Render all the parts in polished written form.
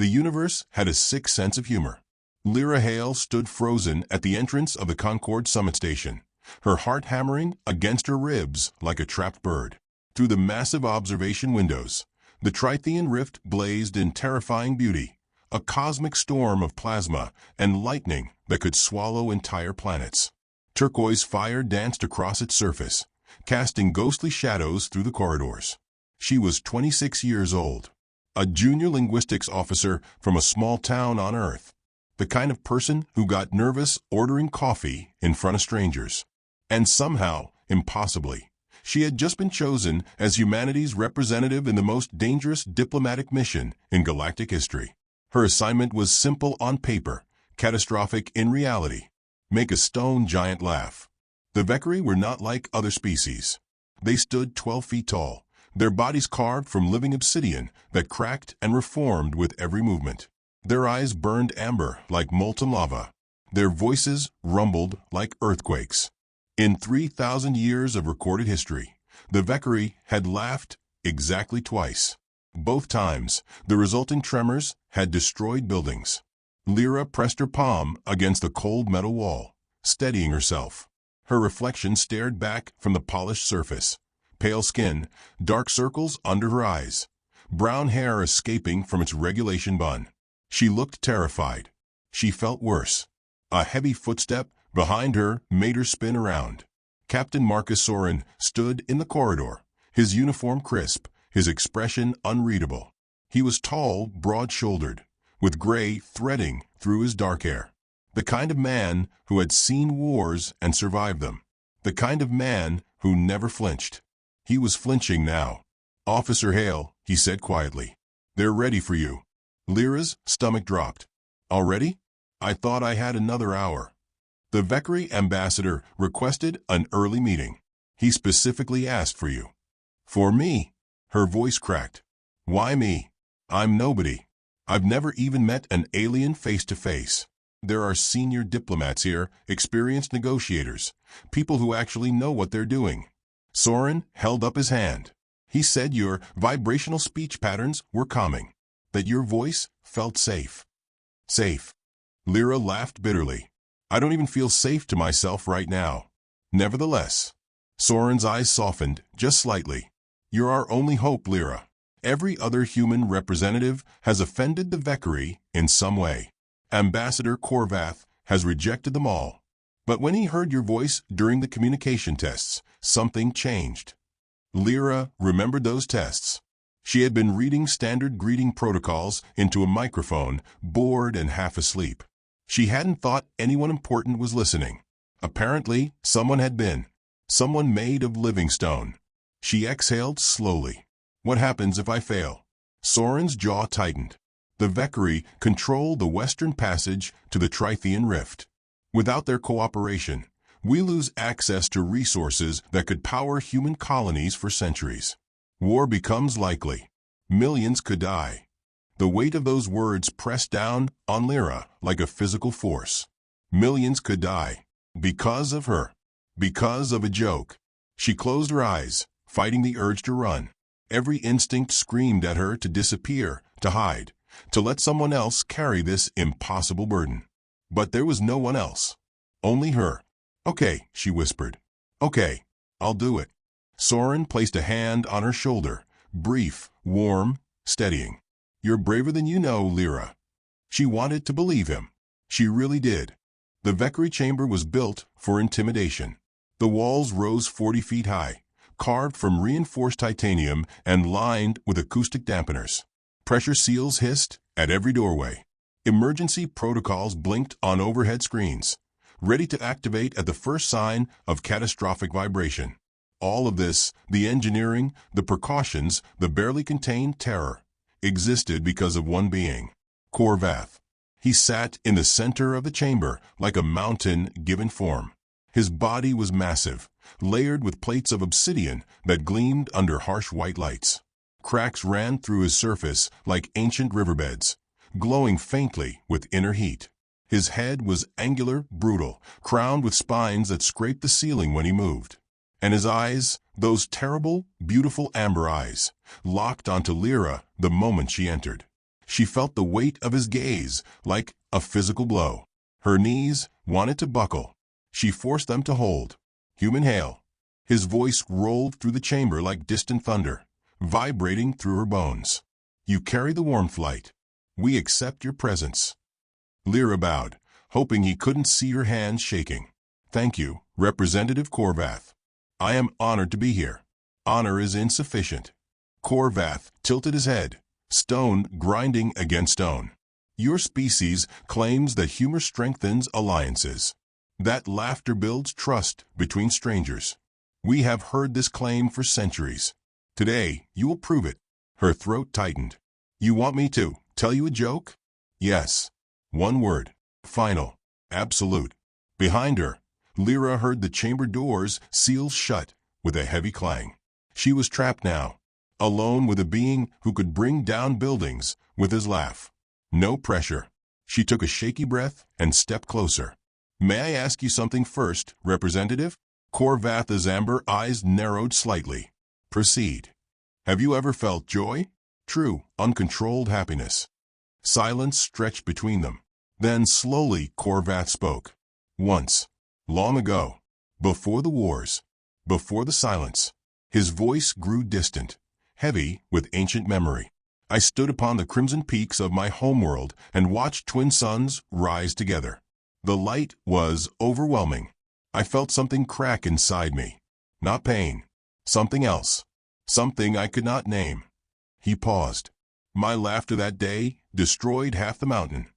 The universe had a sick sense of humor. Lyra Hale stood frozen at the entrance of the Concorde Summit Station, her heart hammering against her ribs like a trapped bird. Through the massive observation windows, the Trithian rift blazed in terrifying beauty, a cosmic storm of plasma and lightning that could swallow entire planets. Turquoise fire danced across its surface, casting ghostly shadows through the corridors. She was 26 years old, a junior linguistics officer from a small town on Earth, the kind of person who got nervous ordering coffee in front of strangers. And somehow, impossibly, she had just been chosen as humanity's representative in the most dangerous diplomatic mission in galactic history. Her assignment was simple on paper, catastrophic in reality: make a stone giant laugh. The Vekari were not like other species. They stood 12 feet tall, their bodies carved from living obsidian that cracked and reformed with every movement. Their eyes burned amber like molten lava. Their voices rumbled like earthquakes. In 3,000 years of recorded history, the Vekari had laughed exactly twice. Both times, the resulting tremors had destroyed buildings. Lyra pressed her palm against the cold metal wall, steadying herself. Her reflection stared back from the polished surface. Pale skin, dark circles under her eyes, brown hair escaping from its regulation bun. She looked terrified. She felt worse. A heavy footstep behind her made her spin around. Captain Marcus Soren stood in the corridor, his uniform crisp, his expression unreadable. He was tall, broad-shouldered, with gray threading through his dark hair. The kind of man who had seen wars and survived them. The kind of man who never flinched. He was flinching now. "Officer Hale," he said quietly. "They're ready for you." Lyra's stomach dropped. "Already? I thought I had another hour." The Vekari ambassador requested an early meeting. "He specifically asked for you." "For me?" Her voice cracked. "Why me? I'm nobody. I've never even met an alien face to face. There are senior diplomats here, experienced negotiators, people who actually know what they're doing." Soren held up his hand. "He said your vibrational speech patterns were calming, that your voice felt safe." "Safe?" Lyra laughed bitterly. "I don't even feel safe to myself right now." "Nevertheless." Soren's eyes softened just slightly. "You're our only hope, Lyra. Every other human representative has offended the Vekari in some way. Ambassador Korvath has rejected them all. But when he heard your voice during the communication tests, something changed." Lyra remembered those tests. She had been reading standard greeting protocols into a microphone, bored and half asleep. She hadn't thought anyone important was listening. Apparently, someone had been. Someone made of living stone. She exhaled slowly. "What happens if I fail?" Soren's jaw tightened. The Vekari control the western passage to the Trithian rift. Without their cooperation, we lose access to resources that could power human colonies for centuries. War becomes likely. Millions could die. The weight of those words pressed down on Lyra like a physical force. Millions could die. Because of her. Because of a joke. She closed her eyes, fighting the urge to run. Every instinct screamed at her to disappear, to hide, to let someone else carry this impossible burden. But there was no one else. Only her. "Okay," she whispered. "Okay, I'll do it." Soren placed a hand on her shoulder, brief, warm, steadying. "You're braver than you know, Lyra." She wanted to believe him. She really did. The Vekari chamber was built for intimidation. The walls rose 40 feet high, carved from reinforced titanium and lined with acoustic dampeners. Pressure seals hissed at every doorway. Emergency protocols blinked on overhead screens, ready to activate at the first sign of catastrophic vibration. All of this, the engineering, the precautions, the barely contained terror, existed because of one being, Korvath. He sat in the center of the chamber like a mountain given form. His body was massive, layered with plates of obsidian that gleamed under harsh white lights. Cracks ran through his surface like ancient riverbeds, glowing faintly with inner heat. His head was angular, brutal, crowned with spines that scraped the ceiling when he moved. And his eyes, those terrible, beautiful amber eyes, locked onto Lyra the moment she entered. She felt the weight of his gaze, like a physical blow. Her knees wanted to buckle. She forced them to hold. "Human hail." His voice rolled through the chamber like distant thunder, vibrating through her bones. "You carry the warmth light. We accept your presence." Lyra bowed, hoping he couldn't see her hands shaking. "Thank you, Representative Korvath. I am honored to be here." "Honor is insufficient." Korvath tilted his head, stone grinding against stone. "Your species claims that humor strengthens alliances. That laughter builds trust between strangers. We have heard this claim for centuries. Today, you will prove it." Her throat tightened. "You want me to tell you a joke?" "Yes. One word. Final. Absolute." Behind her, Lyra heard the chamber doors seal shut with a heavy clang. She was trapped now, alone with a being who could bring down buildings with his laugh. No pressure. She took a shaky breath and stepped closer. "May I ask you something first, Representative?" Korvath's amber eyes narrowed slightly. "Proceed." "Have you ever felt joy? True, uncontrolled happiness?" Silence stretched between them. Then slowly Korvath spoke. "Once. Long ago. Before the wars. Before the silence." His voice grew distant, heavy with ancient memory. "I stood upon the crimson peaks of my homeworld and watched twin suns rise together. The light was overwhelming. I felt something crack inside me. Not pain. Something else. Something I could not name." He paused. "My laughter that day destroyed half the mountain."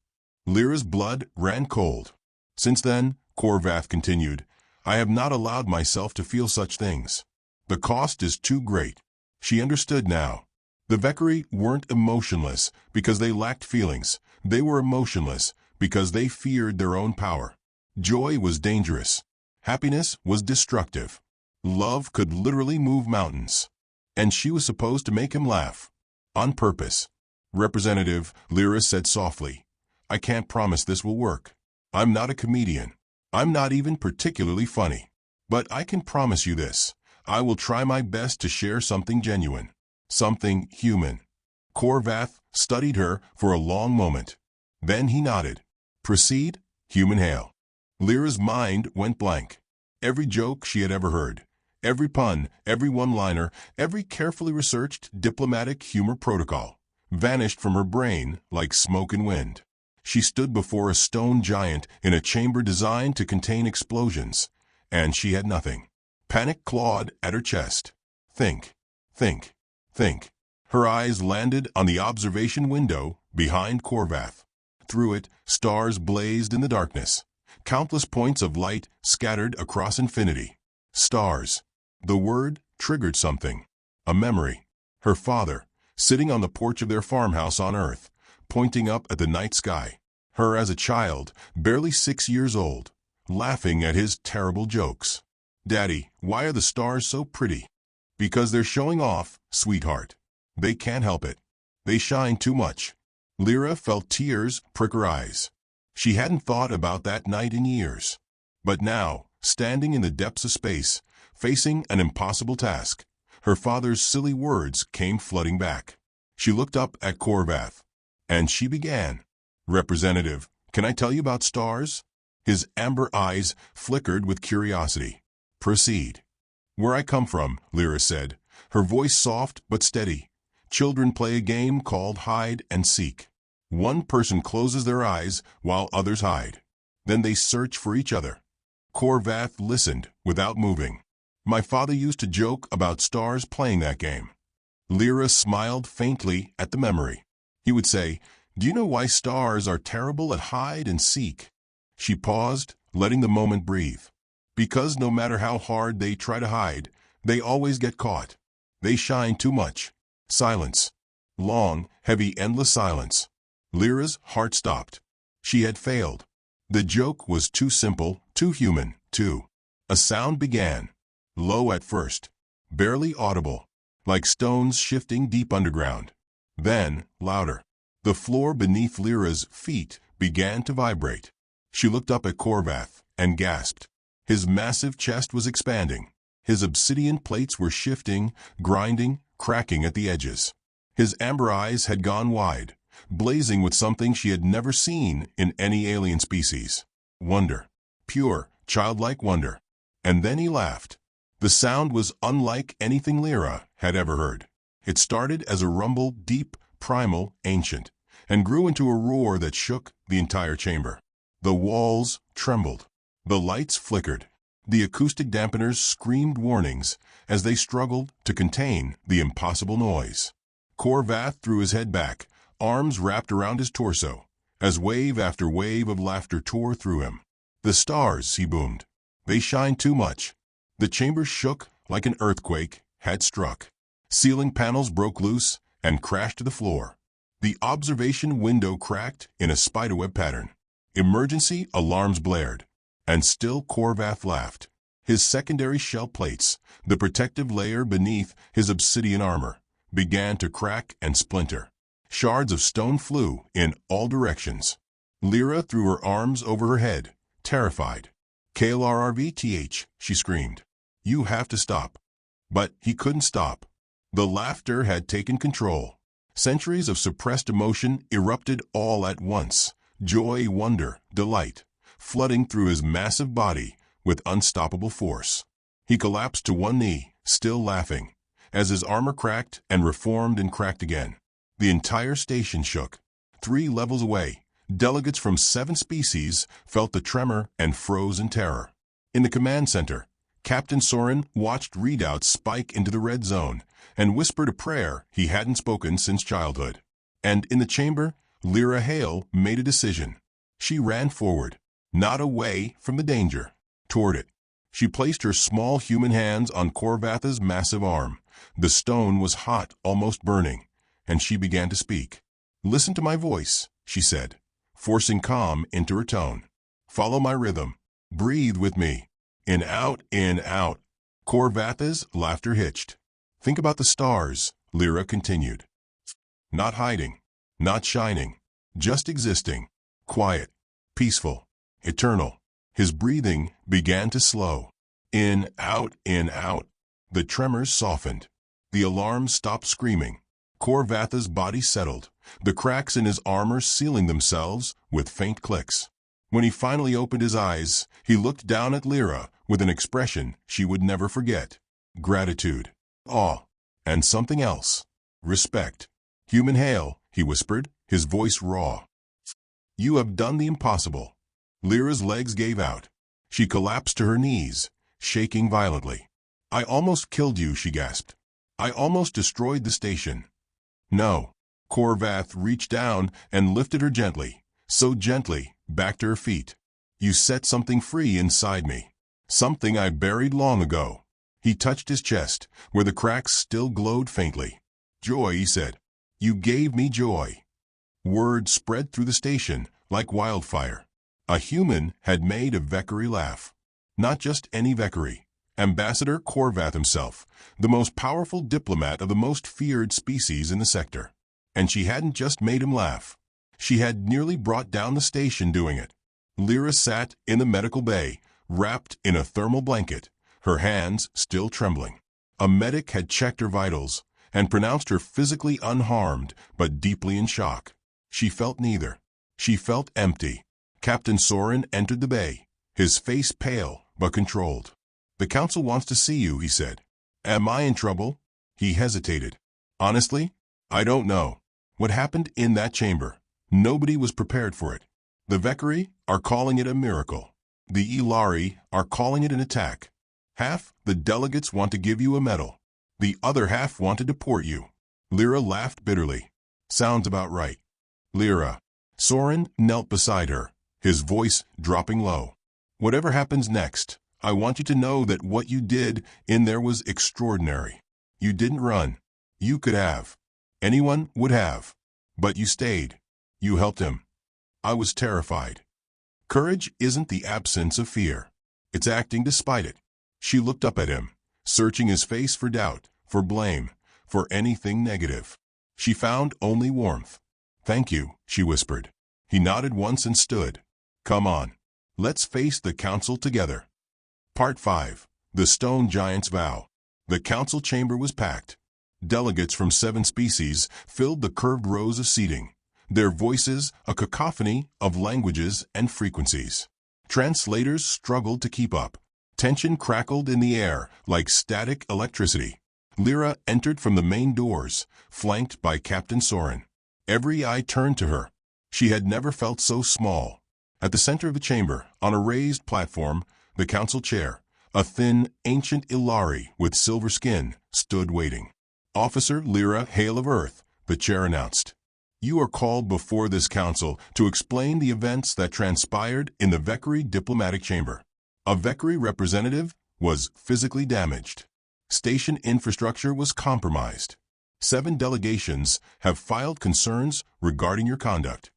Lyra's blood ran cold. "Since then," Korvath continued, "I have not allowed myself to feel such things. The cost is too great." She understood now. The Vekari weren't emotionless because they lacked feelings. They were emotionless because they feared their own power. Joy was dangerous. Happiness was destructive. Love could literally move mountains. And she was supposed to make him laugh. On purpose. "Representative," Lyra said softly, "I can't promise this will work. I'm not a comedian. I'm not even particularly funny. But I can promise you this. I will try my best to share something genuine. Something human." Korvath studied her for a long moment. Then he nodded. "Proceed, human hail." Lyra's mind went blank. Every joke she had ever heard, every pun, every one-liner, every carefully researched diplomatic humor protocol vanished from her brain like smoke and wind. She stood before a stone giant in a chamber designed to contain explosions, and she had nothing. Panic clawed at her chest. Think, think, think. Her eyes landed on the observation window behind Korvath. Through it, stars blazed in the darkness. Countless points of light scattered across infinity. Stars. The word triggered something. A memory. Her father, sitting on the porch of their farmhouse on Earth, pointing up at the night sky. Her as a child, barely 6 years old, laughing at his terrible jokes. "Daddy, why are the stars so pretty?" "Because they're showing off, sweetheart. They can't help it. They shine too much." Lyra felt tears prick her eyes. She hadn't thought about that night in years. But now, standing in the depths of space, facing an impossible task, her father's silly words came flooding back. She looked up at Korvath, and she began. "Representative, can I tell you about stars?" His amber eyes flickered with curiosity. "Proceed." "Where I come from," Lyra said, her voice soft but steady. "Children play a game called hide and seek. One person closes their eyes while others hide. Then they search for each other." Korvath listened without moving. "My father used to joke about stars playing that game." Lyra smiled faintly at the memory. He would say, "Do you know why stars are terrible at hide and seek?" She paused, letting the moment breathe. "Because no matter how hard they try to hide, they always get caught. They shine too much." Silence. Long, heavy, endless silence. Lyra's heart stopped. She had failed. The joke was too simple, too human, too. A sound began. Low at first. Barely audible. Like stones shifting deep underground. Then, louder. The floor beneath Lyra's feet began to vibrate. She looked up at Korvath and gasped. His massive chest was expanding. His obsidian plates were shifting, grinding, cracking at the edges. His amber eyes had gone wide, blazing with something she had never seen in any alien species. Wonder. Pure, childlike wonder. And then he laughed. The sound was unlike anything Lyra had ever heard. It started as a rumble, deep, primal, ancient, and grew into a roar that shook the entire chamber. The walls trembled. The lights flickered. The acoustic dampeners screamed warnings as they struggled to contain the impossible noise. Korvath threw his head back, arms wrapped around his torso, as wave after wave of laughter tore through him. "The stars," he boomed. "They shine too much." The chamber shook like an earthquake had struck. Ceiling panels broke loose and crashed to the floor. The observation window cracked in a spiderweb pattern. Emergency alarms blared. And still Korvath laughed. His secondary shell plates, the protective layer beneath his obsidian armor, began to crack and splinter. Shards of stone flew in all directions. Lyra threw her arms over her head, terrified. "KLRRVTH," she screamed. "You have to stop." But he couldn't stop. The laughter had taken control. Centuries of suppressed emotion erupted all at once. Joy, wonder, delight, flooding through his massive body with unstoppable force. He collapsed to one knee, still laughing, as his armor cracked and reformed and cracked again. The entire station shook. 3 levels away, delegates from 7 species felt the tremor and froze in terror. In the command center, Captain Soren watched readouts spike into the red zone and whispered a prayer he hadn't spoken since childhood. And in the chamber, Lyra Hale made a decision. She ran forward, not away from the danger, toward it. She placed her small human hands on Korvath's massive arm. The stone was hot, almost burning, and she began to speak. "Listen to my voice," she said, forcing calm into her tone. "Follow my rhythm. Breathe with me. In, out, in, out." Korvath's laughter hitched. "Think about the stars," Lyra continued. "Not hiding, not shining, just existing. Quiet, peaceful, eternal." His breathing began to slow. In, out, in, out. The tremors softened. The alarm stopped screaming. Korvath's body settled, the cracks in his armor sealing themselves with faint clicks. When he finally opened his eyes, he looked down at Lyra with an expression she would never forget. Gratitude, awe, and something else. Respect. "Human Hale," he whispered, his voice raw. "You have done the impossible." Lyra's legs gave out. She collapsed to her knees, shaking violently. "I almost killed you," she gasped. "I almost destroyed the station." "No." Korvath reached down and lifted her gently, so gently, back to her feet. "You set something free inside me. Something I buried long ago." He touched his chest, where the cracks still glowed faintly. "Joy," he said. "You gave me joy." Word spread through the station like wildfire. A human had made a Vekari laugh. Not just any Vekari. Ambassador Korvath himself, the most powerful diplomat of the most feared species in the sector. And she hadn't just made him laugh. She had nearly brought down the station doing it. Lyra sat in the medical bay, wrapped in a thermal blanket, her hands still trembling. A medic had checked her vitals and pronounced her physically unharmed but deeply in shock. She felt neither. She felt empty. Captain Soren entered the bay, his face pale but controlled. "The council wants to see you," he said. "Am I in trouble?" He hesitated. "Honestly, I don't know. What happened in that chamber? Nobody was prepared for it. The Vekari are calling it a miracle. The Ilari are calling it an attack. Half the delegates want to give you a medal. The other half want to deport you." Lyra laughed bitterly. "Sounds about right." "Lyra." Soren knelt beside her, his voice dropping low. "Whatever happens next, I want you to know that what you did in there was extraordinary. You didn't run. You could have. Anyone would have. But you stayed. You helped him. I was terrified. Courage isn't the absence of fear. It's acting despite it." She looked up at him, searching his face for doubt, for blame, for anything negative. She found only warmth. "Thank you," she whispered. He nodded once and stood. "Come on. Let's face the council together." Part 5. The Stone Giant's Vow. The council chamber was packed. Delegates from 7 species filled the curved rows of seating. their voices a cacophony of languages and frequencies. Translators struggled to keep up. Tension crackled in the air like static electricity. Lyra entered from the main doors, flanked by Captain Soren. Every eye turned to her. She had never felt so small. At the center of the chamber, on a raised platform, the council chair, a thin, ancient Ilari with silver skin, stood waiting. Officer Lyra Hale of Earth, the chair announced. You are called before this council to explain the events that transpired in the Vekari diplomatic chamber. A Vekari representative was physically damaged. Station infrastructure was compromised. 7 delegations have filed concerns regarding your conduct.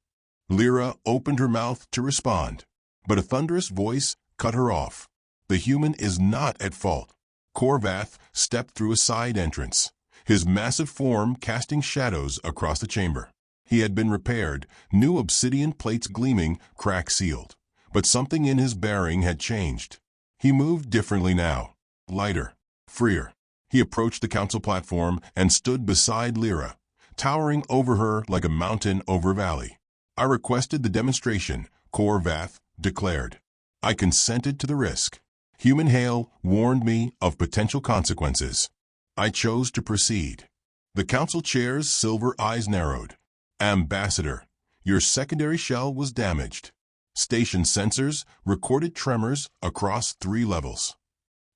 Lyra opened her mouth to respond, but a thunderous voice cut her off. The human is not at fault. Korvath stepped through a side entrance, his massive form casting shadows across the chamber. He had been repaired, new obsidian plates gleaming, crack-sealed. But something in his bearing had changed. He moved differently now, lighter, freer. He approached the council platform and stood beside Lyra, towering over her like a mountain over a valley. I requested the demonstration, Korvath declared. I consented to the risk. Human Hale warned me of potential consequences. I chose to proceed. The council chair's silver eyes narrowed. Ambassador, your secondary shell was damaged. Station sensors recorded tremors across 3 levels.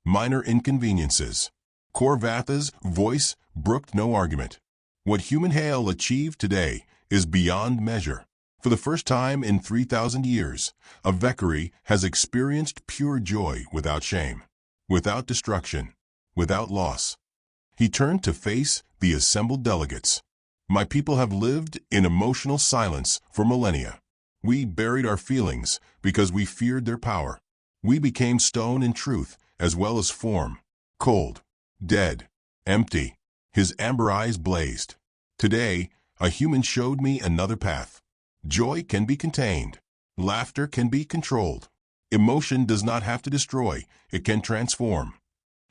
Minor inconveniences. Korvath's voice brooked no argument. What Human Hale achieved today is beyond measure. For the first time in 3,000 years, a Vekari has experienced pure joy without shame, without destruction, without loss. He turned to face the assembled delegates. My people have lived in emotional silence for millennia. We buried our feelings because we feared their power. We became stone in truth as well as form, cold, dead, empty. His amber eyes blazed. Today, a human showed me another path. Joy can be contained. Laughter can be controlled. Emotion does not have to destroy. It can transform.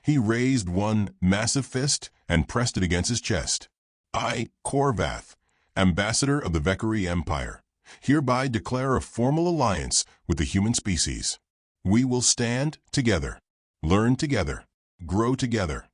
He raised one massive fist and pressed it against his chest. I, Korvath, ambassador of the Vekari Empire, hereby declare a formal alliance with the human species. We will stand together, learn together, grow together.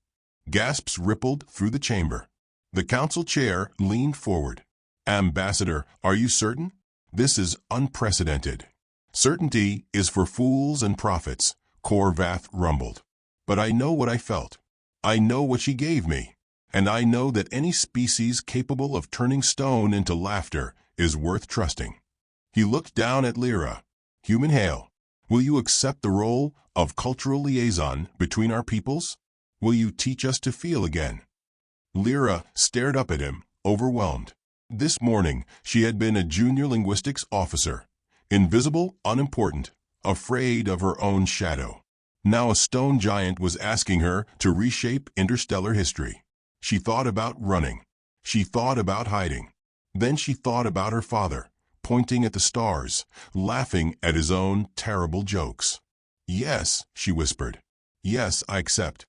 Gasps rippled through the chamber. The council chair leaned forward. Ambassador, are you certain? This is unprecedented. Certainty is for fools and prophets, Korvath rumbled. But I know what I felt. I know what she gave me. And I know that any species capable of turning stone into laughter is worth trusting. He looked down at Lyra. Human Hale, will you accept the role of cultural liaison between our peoples? Will you teach us to feel again? Lyra stared up at him, overwhelmed. This morning, she had been a junior linguistics officer, invisible, unimportant, afraid of her own shadow. Now a stone giant was asking her to reshape interstellar history. She thought about running. She thought about hiding. Then she thought about her father, pointing at the stars, laughing at his own terrible jokes. Yes, she whispered. Yes, I accept.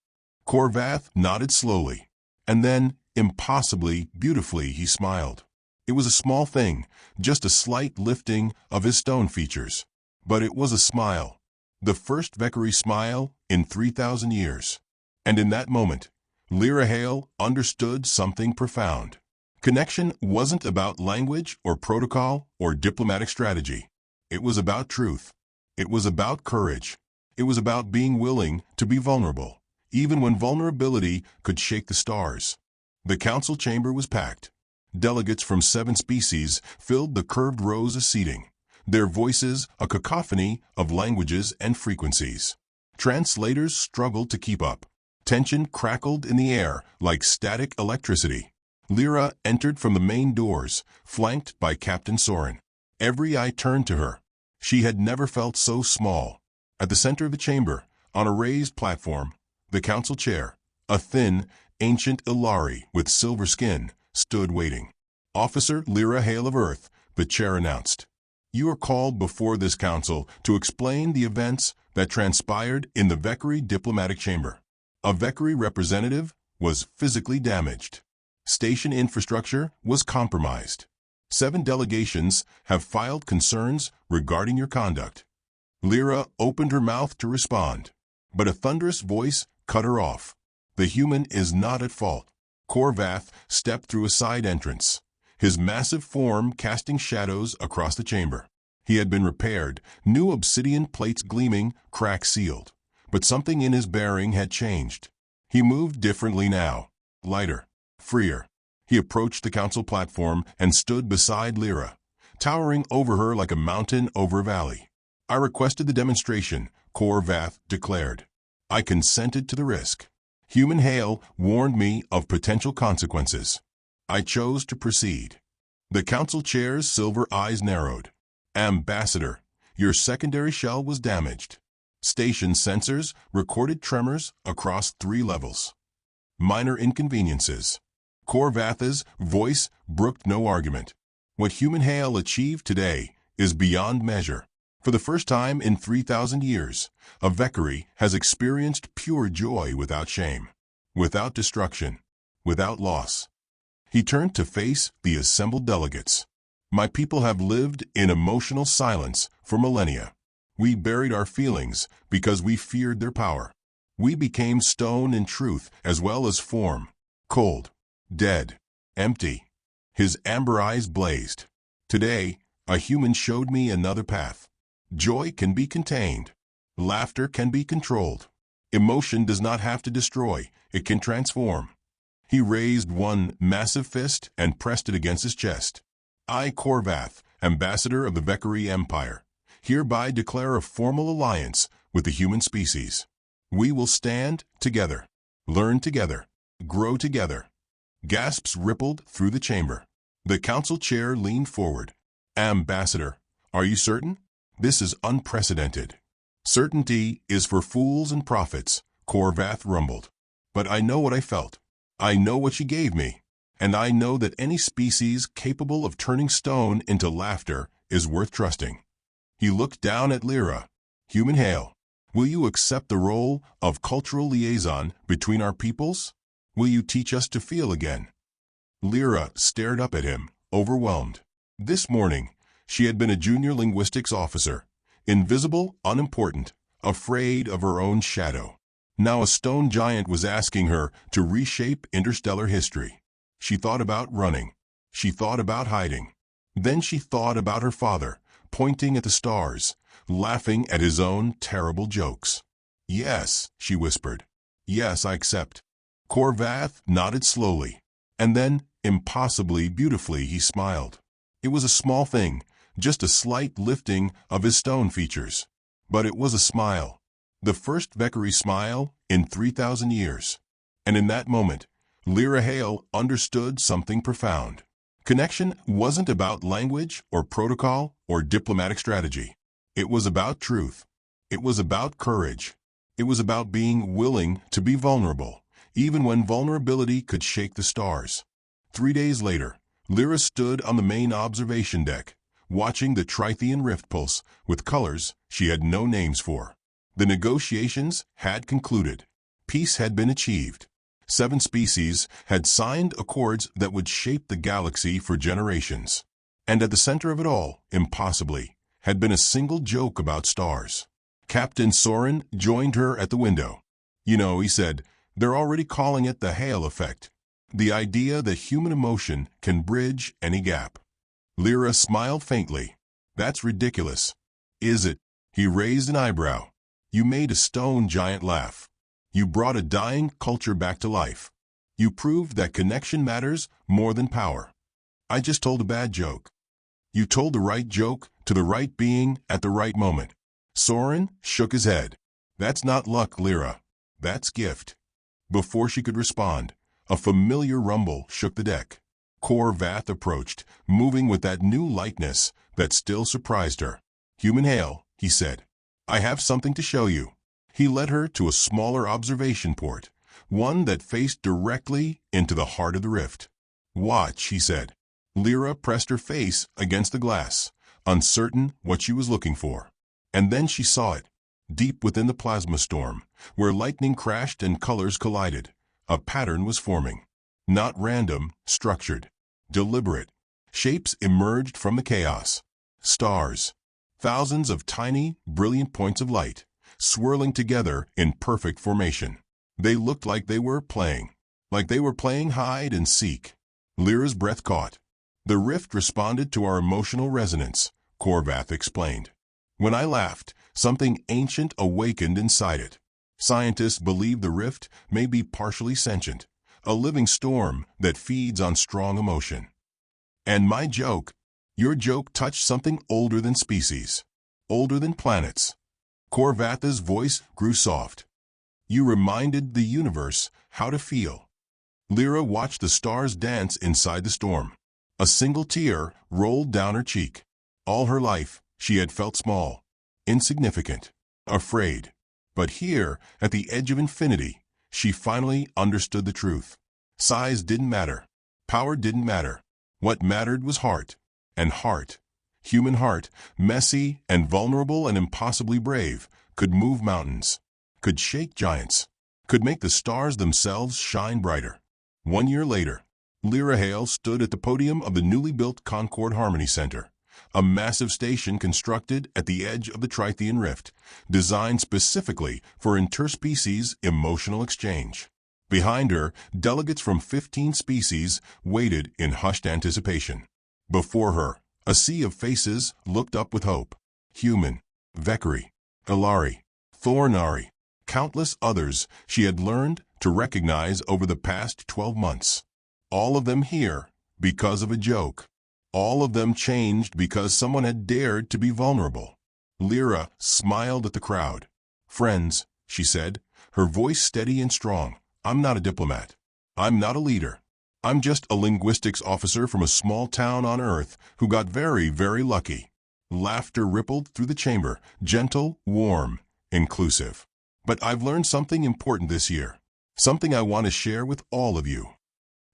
Korvath nodded slowly, and then, impossibly, beautifully, he smiled. It was a small thing, just a slight lifting of his stone features. But it was a smile. The first Vekari smile in 3,000 years. And in that moment, Lyra Hale understood something profound. Connection wasn't about language or protocol or diplomatic strategy. It was about truth. It was about courage. It was about being willing to be vulnerable, even when vulnerability could shake the stars. The council chamber was packed. Delegates from 7 species filled the curved rows of seating, their voices a cacophony of languages and frequencies. Translators struggled to keep up. Tension crackled in the air like static electricity. Lyra entered from the main doors, flanked by Captain Soren. Every eye turned to her. She had never felt so small. At the center of the chamber, on a raised platform, the council chair, a thin, ancient Ilari with silver skin, stood waiting. Officer Lyra Hale of Earth, the chair announced. You are called before this council to explain the events that transpired in the Vekari diplomatic chamber. A Vekari representative was physically damaged. Station infrastructure was compromised. 7 delegations have filed concerns regarding your conduct. Lyra opened her mouth to respond, but a thunderous voice cut her off. The human is not at fault. Corvath stepped through a side entrance, his massive form casting shadows across the chamber. He had been repaired, new obsidian plates gleaming, cracks sealed. But something in his bearing had changed. He moved differently now, lighter, freer. He approached the council platform and stood beside Lyra, towering over her like a mountain over a valley. I requested the demonstration, Corvath declared. I consented to the risk. Human hail warned me of potential consequences. I chose to proceed. The council chair's silver eyes narrowed. Ambassador, your secondary shell was damaged. Station sensors recorded tremors across 3 levels. Minor inconveniences. Corvath's voice brooked no argument. What human hail achieved today is beyond measure. For the first time in 3,000 years, a Vekari has experienced pure joy without shame, without destruction, without loss. He turned to face the assembled delegates. My people have lived in emotional silence for millennia. We buried our feelings because we feared their power. We became stone in truth as well as form, cold, dead, empty. His amber eyes blazed. Today, a human showed me another path. Joy can be contained. Laughter can be controlled. Emotion does not have to destroy, it can transform. He raised one massive fist and pressed it against his chest. I, Corvath, ambassador of the Vekari Empire, hereby declare a formal alliance with the human species. We will stand together, learn together, grow together. Gasps rippled through the chamber. The council chair leaned forward. Ambassador, are you certain? This is unprecedented. Certainty is for fools and prophets, Corvath rumbled. But I know what I felt. I know what she gave me. And I know that any species capable of turning stone into laughter is worth trusting. He looked down at Lyra. Human hail, will you accept the role of cultural liaison between our peoples? Will you teach us to feel again? Lyra stared up at him, overwhelmed. This morning, she had been a junior linguistics officer, invisible, unimportant, afraid of her own shadow. Now a stone giant was asking her to reshape interstellar history. She thought about running. She thought about hiding. Then she thought about her father, pointing at the stars, laughing at his own terrible jokes. Yes, she whispered. Yes, I accept. Corvath nodded slowly, and then, impossibly beautifully, he smiled. It was a small thing, just a slight lifting of his stone features. But it was a smile. The first Vekari smile in 3,000 years. And in that moment, Lyra Hale understood something profound. Connection wasn't about language or protocol or diplomatic strategy. It was about truth. It was about courage. It was about being willing to be vulnerable, even when vulnerability could shake the stars. 3 days later, Lyra stood on the main observation deck, watching the Trithian rift pulse with colors she had no names for. The negotiations had concluded. Peace had been achieved. 7 species had signed accords that would shape the galaxy for generations. And at the center of it all, impossibly, had been a single joke about stars. Captain Soren joined her at the window. You know, he said, they're already calling it the Hale effect. The idea that human emotion can bridge any gap. Lyra smiled faintly. That's ridiculous. Is it? He raised an eyebrow. You made a stone giant laugh. You brought a dying culture back to life. You proved that connection matters more than power. I just told a bad joke. You told the right joke to the right being at the right moment. Soren shook his head. That's not luck, Lyra. That's gift. Before she could respond, a familiar rumble shook the deck. Corvath approached, moving with that new lightness that still surprised her. Human hail, he said. I have something to show you. He led her to a smaller observation port, one that faced directly into the heart of the rift. Watch, he said. Lyra pressed her face against the glass, uncertain what she was looking for. And then she saw it, deep within the plasma storm, where lightning crashed and colors collided. A pattern was forming. Not random, structured, deliberate. Shapes emerged from the chaos. Stars. Thousands of tiny, brilliant points of light, swirling together in perfect formation. They looked like they were playing hide and seek. Lyra's breath caught. The rift responded to our emotional resonance, Korvath explained. When I laughed, something ancient awakened inside it. Scientists believe the rift may be partially sentient, a living storm that feeds on strong emotion. And your joke touched something older than species, older than planets. Korvatha's voice grew soft. You reminded the universe how to feel. Lyra watched the stars dance inside the storm. A single tear rolled down her cheek. All her life, she had felt small, insignificant, afraid. But here, at the edge of infinity, she finally understood the truth. Size didn't matter. Power didn't matter. What mattered was heart. And heart, human heart, messy and vulnerable and impossibly brave, could move mountains, could shake giants, could make the stars themselves shine brighter. 1 year later, Lyra Hale stood at the podium of the newly built Concord Harmony Center, a massive station constructed at the edge of the Trithian Rift, designed specifically for interspecies emotional exchange. Behind her, delegates from 15 species waited in hushed anticipation. Before her, a sea of faces looked up with hope. Human, Vekari, Ilari, Thornari, countless others she had learned to recognize over the past 12 months. All of them here because of a joke. All of them changed because someone had dared to be vulnerable. Lyra smiled at the crowd. Friends, she said, her voice steady and strong, I'm not a diplomat. I'm not a leader. I'm just a linguistics officer from a small town on Earth who got very, very lucky. Laughter rippled through the chamber, gentle, warm, inclusive. But I've learned something important this year, something I want to share with all of you.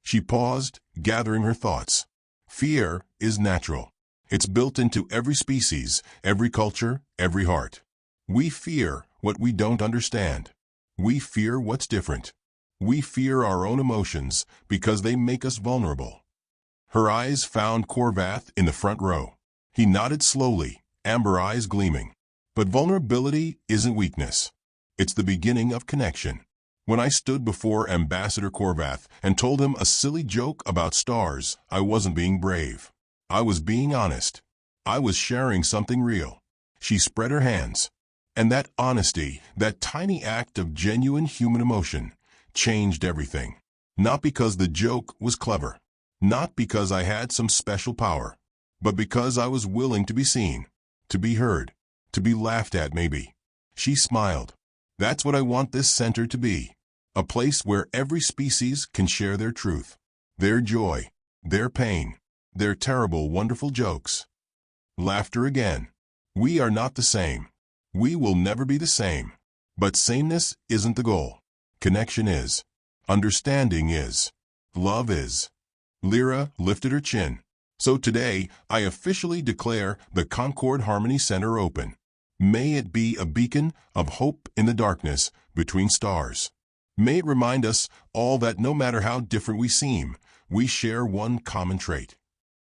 She paused, gathering her thoughts. Fear is natural. It's built into every species, every culture, every heart. We fear what we don't understand. We fear what's different. We fear our own emotions because they make us vulnerable. Her eyes found Korvath in the front row. He nodded slowly, amber eyes gleaming. But vulnerability isn't weakness. It's the beginning of connection. When I stood before Ambassador Korvath and told him a silly joke about stars, I wasn't being brave. I was being honest. I was sharing something real. She spread her hands. And that honesty, that tiny act of genuine human emotion, changed everything. Not because the joke was clever. Not because I had some special power. But because I was willing to be seen, to be heard, to be laughed at maybe. She smiled. That's what I want this center to be. A place where every species can share their truth, their joy, their pain, their terrible, wonderful jokes. Laughter again. We are not the same. We will never be the same. But sameness isn't the goal. Connection is. Understanding is. Love is. Lyra lifted her chin. So today, I officially declare the Concord Harmony Center open. May it be a beacon of hope in the darkness between stars. May it remind us all that no matter how different we seem, we share one common trait.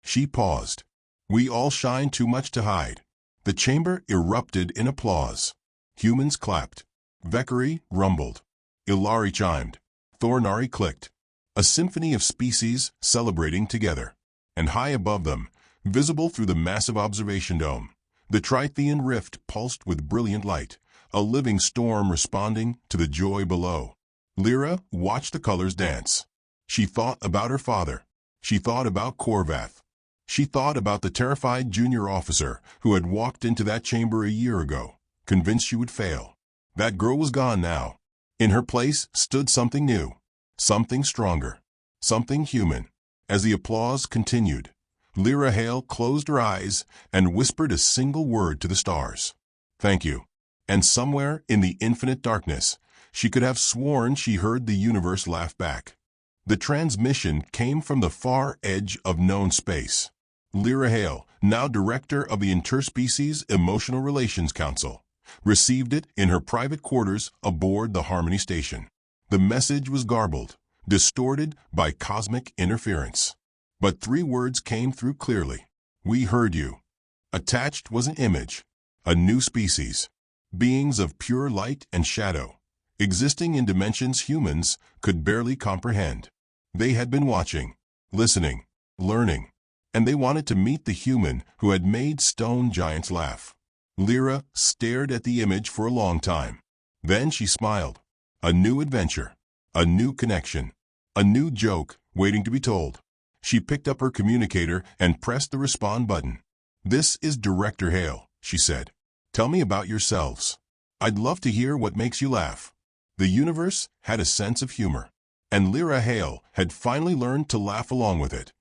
She paused. We all shine too much to hide. The chamber erupted in applause. Humans clapped. Vekari rumbled. Ilari chimed. Thornari clicked. A symphony of species celebrating together. And high above them, visible through the massive observation dome, the Trithian Rift pulsed with brilliant light, a living storm responding to the joy below. Lyra watched the colors dance. She thought about her father. She thought about Korvath. She thought about the terrified junior officer who had walked into that chamber a year ago, convinced she would fail. That girl was gone now. In her place stood something new, something stronger, something human. As the applause continued, Lyra Hale closed her eyes and whispered a single word to the stars. Thank you. And somewhere in the infinite darkness, she could have sworn she heard the universe laugh back. The transmission came from the far edge of known space. Lyra Hale, now director of the Interspecies Emotional Relations Council, received it in her private quarters aboard the Harmony Station. The message was garbled, distorted by cosmic interference. But 3 words came through clearly. We heard you. Attached was an image. A new species. Beings of pure light and shadow, existing in dimensions humans could barely comprehend. They had been watching, listening, learning, and they wanted to meet the human who had made stone giants laugh. Lyra stared at the image for a long time. Then she smiled. A new adventure, a new connection, a new joke waiting to be told. She picked up her communicator and pressed the respond button. "This is Director Hale," she said. "Tell me about yourselves. I'd love to hear what makes you laugh." The universe had a sense of humor, and Lyra Hale had finally learned to laugh along with it.